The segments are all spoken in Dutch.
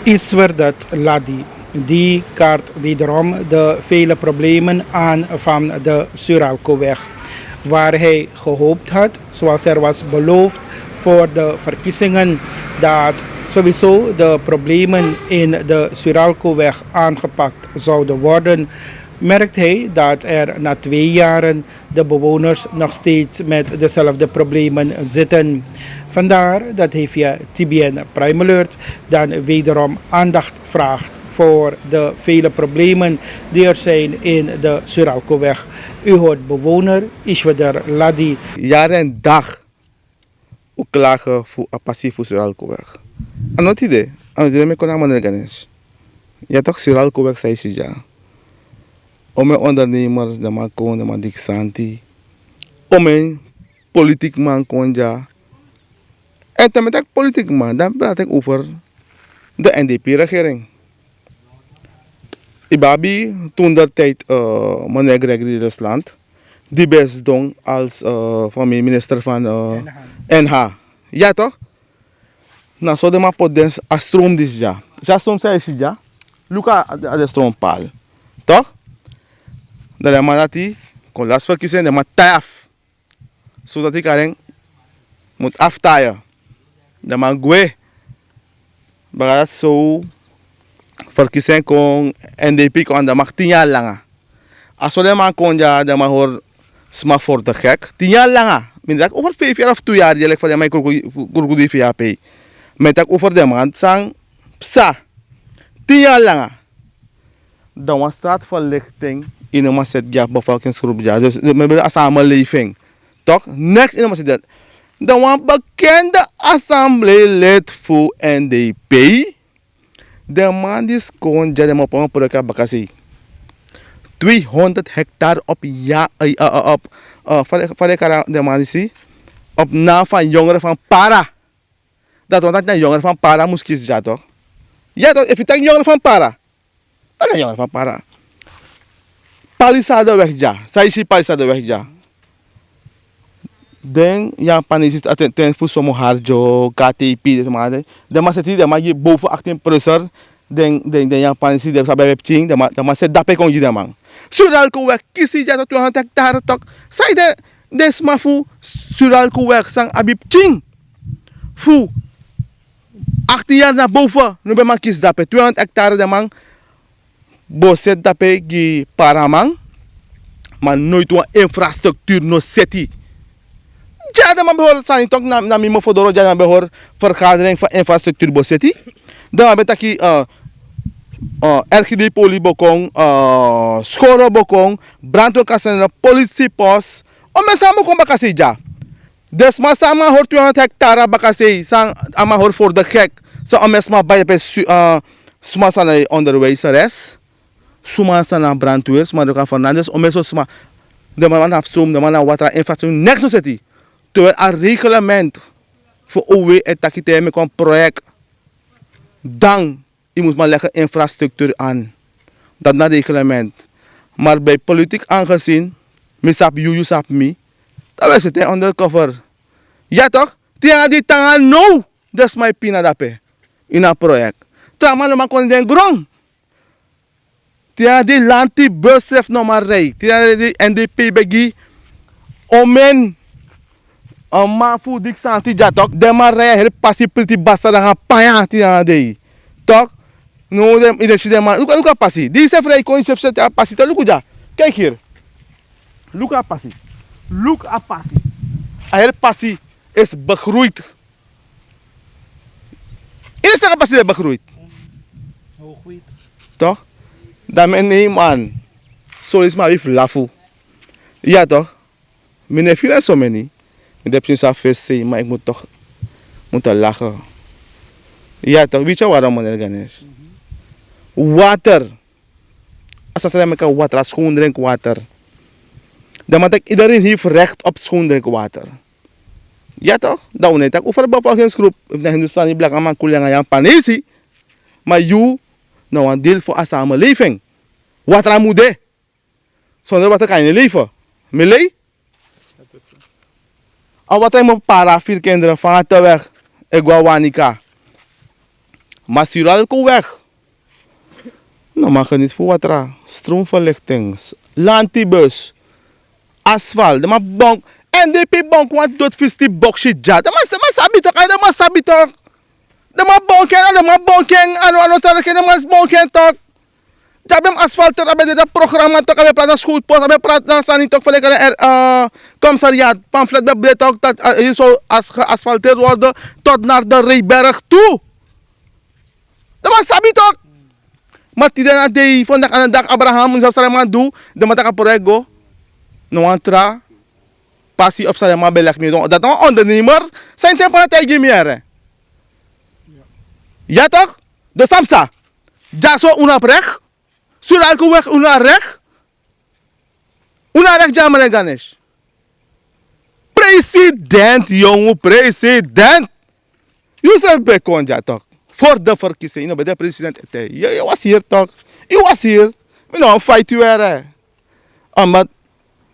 Iswerdat Ladi. Die kaart wederom de vele problemen aan van de Suralco-weg. Waar hij gehoopt had, zoals er was beloofd voor de verkiezingen, dat sowieso de problemen in de Suralco-weg aangepakt zouden worden, merkt hij dat er na 2 jaren de bewoners nog steeds met dezelfde problemen zitten. Vandaar dat hij via TBN Prime Alert dan wederom aandacht vraagt voor de vele problemen die er zijn in de Suralco-weg. U hoort bewoner Ishwader Ladi. Jaar en dag u klagen voor een passie voor Suralco-weg. En wat idee? Aan het idee kon aan Ganesh. Ja toch Suralco-weg zei ze ja. Om mijn ondernemers, de man kon, de man Dixanti. Om mijn politiek man kon ja. En dan met dat politiek man, dan praat ik over de NDP-regering. Ibabi, toen der tijd meneer Gregory Rusland, die best doen als van mijn minister van NH. Ja toch? Nou, zo de man pot den a stroom dis ja. Ja stroom zei je ja. Luka a de stroompaal. Toch? Dat de man dat hij kon last verkiezen, de man taai af. Zodat ik alleen moet aftaaien. De man gwe. Maar dat zo verkiezing kon NDP kon de mag 10 jaar langer. Als we de man kon ja, de man hoor smaak voor de gek. 10 jaar langer. Men dat over 5 jaar of 2 jaar je legt van de mij kurkudi via pay. Men dat over de man sang psa. 10 jaar langer. Dan was straatverlichting in een masset bevolkingsgroep ja. Dus met de samenleving. Toch? Next in een masset. Dan was bekende assembleelid voor NDP. De man die kon ja de man op een project bakasi. 200 hectare op ja op van de man die op naam van jongeren van Para. Dat want dat jongeren van Para moest kiezen ja toch? Ja toch, if je denkt jongeren van Para. Dat is jongeren van Para. Palisade weg ja, Saishi Palisade weg ja. Den Japanees is ten voor sommige harjo, KTP, de man zit hier, de man je boven 18 procent. Den Japanees die hebben webching, de man zit daarbij kon je de man. Suralco weg, kiesie ja tot 200 hectare toch. Zij de smafu Suralco weg, sang abib ching. Fu 18 jaar naar boven, nu ben man kies daarbij 200 hectare de man. Boset daarbij die paramang, maar nooit een infrastructuur no city. Ja, de man behoort zijn toch na mimo fodoro ja behoort vergadering van infrastructuur boseti. Dan ben ik RGD poli bokong, schoro bokong, brandweerkazerne, politiepost. Om me samen kom bakasi ja. Dus maar samen hoort 200 hectare bakasi, sang ama hoort voor de gek. Zo om me samen bij suma sana onderwijzeres, suma sana brandweer, suma de kan Fernandes, om me zo suma de man afstroom, de man aan water infrastructuur, next no city. Terwijl een reglement voor OW en takite met een project. Dan je moet maar leggen infrastructuur aan. Dat is een reglement. Maar bij politiek aangezien, misap you sap me, dan is het undercover. Ja toch? Tia die tanga no, dat is mijn pina dape in een project. Trama no man kon den grond. Tia die lanti bus heeft nog maar rij. Tia die NDP begi omen. Een man voor dik santi ja toch? De man rijden heel passie pretty basta dan gaan paya tia dei. Toch? No dem identiteit man. Luka passie. Die is vrij kon je zet passie. Te luku ja. Kijk hier. Luka passie. Look a passie. Heel passie is begroeid. Eerste passie is begroeid. Toch? Dan men neem aan. Zo is maar weer lafu. Ja toch? Meneer Firen zo meni. Ik heb zo'n feest zeggen, maar ik moet toch lachen. Ja toch, weet je waarom meneer Ganesh? Water. Als ze zeggen water, schoon drinkwater. Dan moet iedereen heeft recht op schoon drinkwater. Ja toch? Dat niet. Ik over de bevolkingsgroep. Ik ben Hindustani, Black, Aman, Kulianga, Japanese. Maar you, nou een deel voor een samenleving. Water moet je. Zonder water kan je niet leven. Melee? Al wat hij moet para 4 kinderen van het weg. Ik wou Wanika. Maar Suralcoweg. Nou, mag je niet voor wat er. Stroomverlichting, lantibus, asfalt, maar bonk. NDP bonk wat doet vis die bokshit ja. De maar sabi toch, de maar sabi toch. De maar bonken, ano terken, de maar bonken toch. Jabem asfalter, abe de programma toch, abe praat schoolpost, abe praat sani toch, verleken commissariat, pamflet bij toch, dat je zo geasfalteerd worden tot naar de Rijberg toe. De maar sabi toch. Maar die dan de vandaag aan de dag Abraham zelfs samen doen, de mataka porego, no antra, passie op samen beleg nu. Dat dan ondernemer zijn tempo tegen meer. Ja toch? De Samsa, jaso unaprech, Suralcoweg unarech, unarech jammer Ganesh. President, jongen, president. Jozef Bekon, ja toch? Voor de verkiezingen bij de president. Je was hier toch? Je was hier. We nou fight you er. Omdat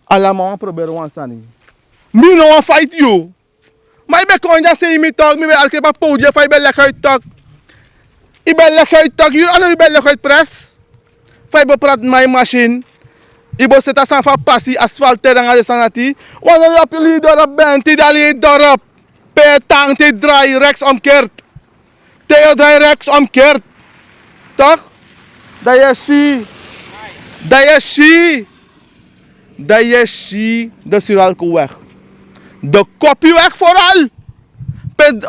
allemaal proberen we aan. Me nou fight you. Maar ik ben gewoon ja zei me toch. Ik ben elke keer podium van ik ben lekker uit toch. Ik ben lekker uit toch. Jullie anderen ben lekker uit pres. Van ik praat mijn machine. Ik ben zitten aan van passie asfalt terang aan de sanati. Wanneer op jullie dorp bent, die daar dorp. Petang die draai rechts omkeert. Theo draai rechts omkeert. Toch? Dat je zie de Suralcoweg. De Kopieweg vooral.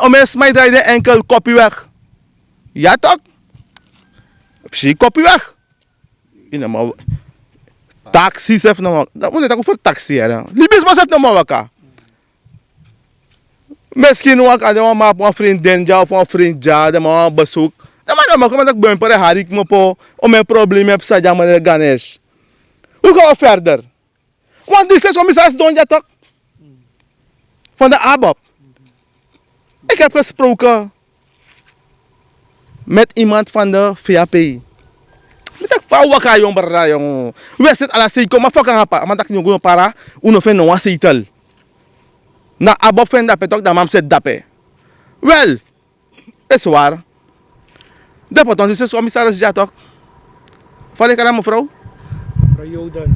Om eens mij draai de enkel Kopieweg. Ja toch? Zie Kopieweg. Taxis heeft nog wat. Dat moet ik ook voor taxi hebben. Libis was het nog maar wat. Misschien ook als je maar een vriendin ja of een vriend ja, de maar bezoek. Dan maar kom ik ben per harik me po om een probleem heb sa ja maar Ganesh. Hoe gaan we verder? Want dit is commissaris doen ja toch? Van de ABAP. Ik heb gesproken met iemand van de VAP. Met ik vrouw waka jong barra jong. We zitten ala seiko maar foka apa. Maar dat je gewoon para uno fen no was itel. Na ABAP fen dape toch dat mam zet dape. Wel, is waar. De potentie is commissaris ja toch? Val ik aan mevrouw?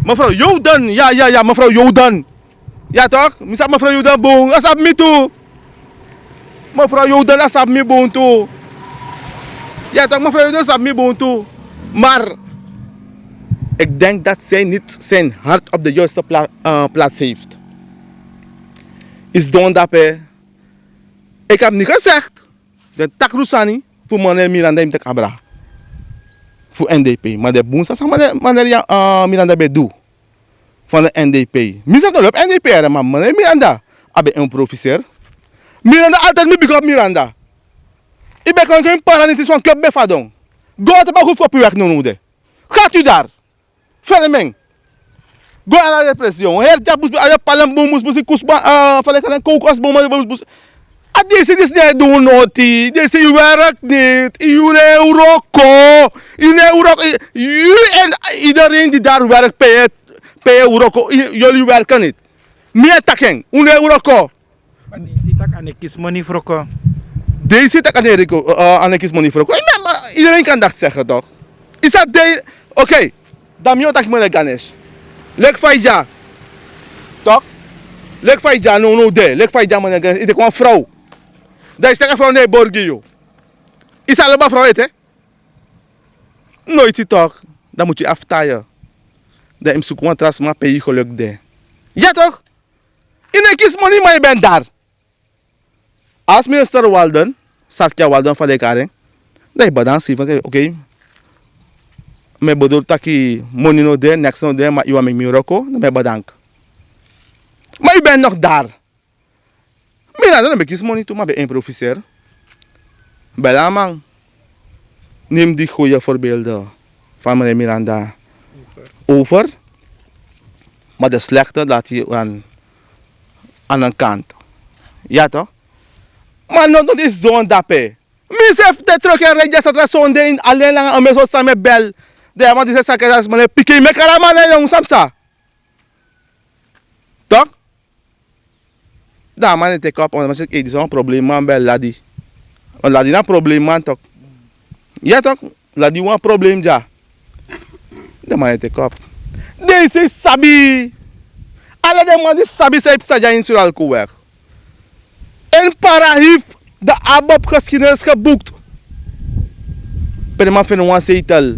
Mevrouw Joden, ja, mevrouw Joden. Ja toch? Misap mevrouw Joden boom, asap me toe. Mevrouw Joden asap me boom toe. Ja toch, mevrouw Joden asap me boom toe. Maar ik denk dat zij niet zijn hart op de juiste plaats heeft. Is don dape. Ik heb niet gezegd. De takrusani voor meneer Miranda in de Cabra. Voor NDP. Maar de boons maar meneer Miranda bij doe. Van de NDP. Misschien nog op NDP, maar meneer Miranda. Ik ben een professor. Miranda altijd me big up Miranda. Ik ben gewoon geen paranitis van Club Befadong. Go uit de bak op uw weg noemen. Gaat u daar. Vermeng. Go aan de depressie. Her jabus aan de palmboom moest kusba van de kokosboom moest. Deze is niet doen noti. Deze je werkt niet. Je Euroko. En iedereen die daar werkt pay Euroko. Jullie werken niet. Meer takken. Euroko. Deze tak aan de kiesmoney vroko. Deze tak aan de kiesmoney vroko. Iedereen kan dat zeggen toch? Is dat de... Oké. Dan moet ik me Ganesh. Lek Faija. Toch? Lek Faija no de. Lek Faija me Ganesh. Ik kwam vrouw. Dat is tegen vrouw nee Borgio. Is allemaal vrouw het hè? Nooit toch? Dan moet je aftaaien. Dat is zoeken tras maar pay geluk de. Ja toch? In een kiesmoney maar je bent daar. Als minister Walden, Saskia Walden van de Karing, dat je bedankt van oké. Me bedoel dat je money no de, next no de, maar je met Miroko, dan ben bedankt. Maar je bent nog daar. Miranda dan ben ik money toe, maar ben een professor. Belamang. Neem die goede voorbeelden van meneer Miranda over. Maar de slechte laat je aan een kant. Ja toch? Maar dat is doen dape. Misef de truck en rijden staat zonde in alleen lang een meso samen bel. De man die zegt dat meneer pique me karaman jong samsa. Toch? Daar man het op, maar zeg ik is een probleem man bij ladi. Want ladi na probleem man toch. Ja toch, laat die een probleem ja. De man heeft kop. Deze sabi. Alle de man die sabi zijn saja in Suralcoeweg. En para heeft de ABAP geschiedenis geboekt. Per man vinden een zetel.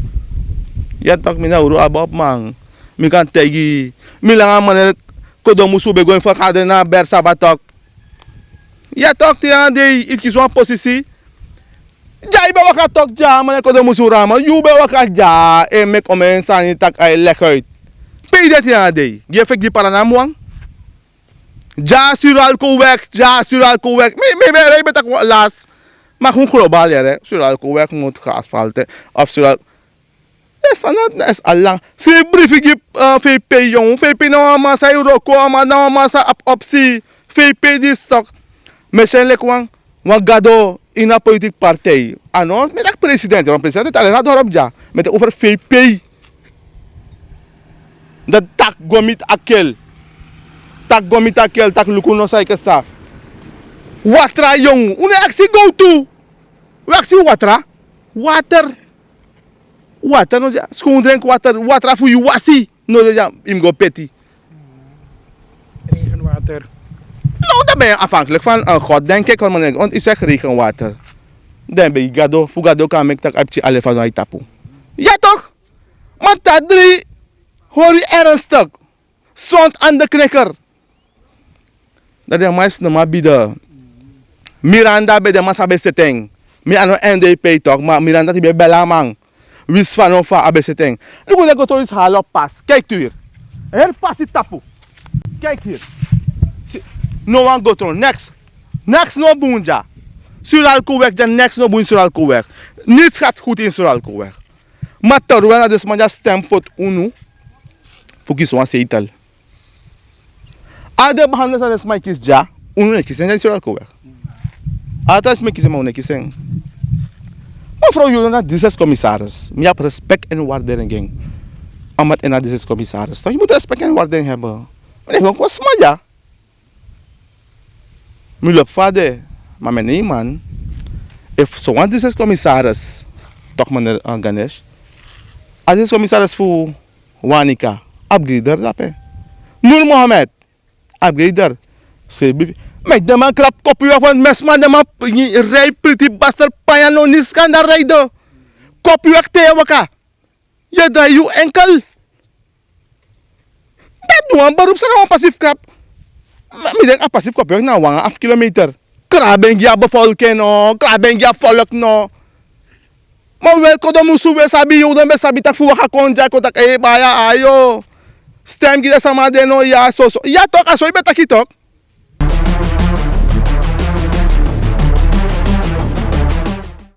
Ja toch, mina uru ABAP man. Mi kan tegi. Mi lang man kodomu sube going vergaderen naar Bersabatok. Ja toch, die aan de ik kies een positie. Ja, ibe waka tok ja, man kodomu surama. You be waka ja, en mek omen sani tak ay leg uit. Pay dat ja de. Je fik die paranamuang. Ja Suralcoeweg, ja Suralcoeweg. Me rij met dat laas. Maar gewoon globaal ja, Suralcoeweg moet geasfalte of Sural. Is allang. Se briefing VP jong, VP nou maar sa Euroko, maar nou maar sa optie. VP die stok. Misschien wang gado in een politieke partij. Ano, met de president, de president het alleen daarop ja, met over VP. Dat tak gomit akel. Tak gomit akel, tak lukuno sa ikasa. Watra jong, une actie go to. We actie watra? Water. Water no ja, schoon drink water, watra voor je wasi. No ja, im go peti. Regenwater. Nou, dan ben je afhankelijk van God, denk ik. Want ik zeg regenwater. Dan ben je gado, voor gado kan ik dat apje alle van tapu. Ja toch? Maar dat drie hoor je ernstig. Stond aan de knikker. Dat is meest maar bieden. Miranda bij de massa bezetting. Mi ano NDP toch, maar Miranda die bij Belamang. Wist van of van bezetting. Nu moet ik het eens halen op pas. Kijk hier. Hier pas die tapu. Kijk hier. No one go through. Next no boenja. Suralcoeweg, ja next no boen Suralcoeweg. Niets gaat goed in Suralcoeweg. Maar terwijl dus man ja stempot unu. Voor kies een zetel. Ade behandelen zijn dus maar kies ja. Unu ne kies in Suralcoeweg. Altijd me kies maar unu kies. Mevrouw Jolanda, dit is commissaris. Je hebt respect en waardering. Amat en dit is commissaris. Je moet respect en waardering hebben. Maar ik wil gewoon smaja. Mulop vader, maar mijn man, if zo'n dit is commissaris, toch meneer Ganesh, als is commissaris voor Wanika, upgrader dat hè. Nur Mohammed, upgrader, schreef met de man krap kopie van mesman de man rij pretty bastard payano nis kan daar rijden, kopie weg te waka, je draai je enkel, dat doen we beroep zijn passief krap. Ik denk passief kopie na 1,5 kilometer. Krabengia bevolking no, krabengia volk no. Maar wel kodomu sube sabi yo dan be sabi tak fu waka konja ko tak baya ayo. Stem gida sama de no ya so. Ya tok aso ibe takitok.